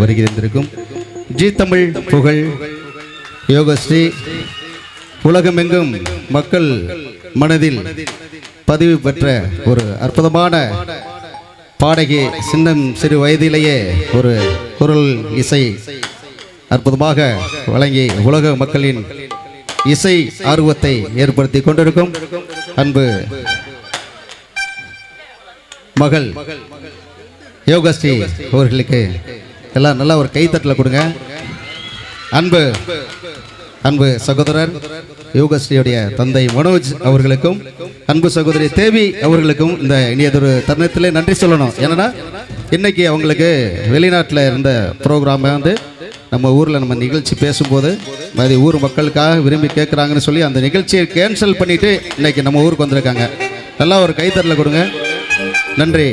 வருகிறந்திருக்கும் G Tamil புகழ் யோகஸ்ரீ உலகமெங்கும் மக்கள் மனதில் பதிவு பெற்ற ஒரு அற்புதமான பாடகி. சிறு வயதிலேயே ஒரு குரல் இசை அற்புதமாக வழங்கி உலக மக்களின் இசை ஆர்வத்தை ஏற்படுத்தி கொண்டிருக்கும் அன்பு மகள் யோகஸ்ரீ அவர்களுக்கு எல்லாம் நல்லா ஒரு கைத்தட்டல் கொடுங்க. அன்பு அன்பு சகோதரர் யோகஸ்ரீயுடைய தந்தை மனோஜ் அவர்களுக்கும் அன்பு சகோதரி தேவி அவர்களுக்கும் இந்த இனியதொரு தருணத்திலே நன்றி சொல்லணும். ஏன்னா இன்னைக்கு அவங்களுக்கு வெளிநாட்டில் இருந்த ப்ரோக்ராமை நம்ம ஊரில் நம்ம நிகழ்ச்சி பேசும்போது அது ஊர் மக்களுக்காக விரும்பி கேட்குறாங்கன்னு சொல்லி அந்த நிகழ்ச்சியை கேன்சல் பண்ணிவிட்டு இன்னைக்கு நம்ம ஊருக்கு வந்திருக்காங்க. நல்லா ஒரு கைத்தட்டல் கொடுங்க. நன்றி.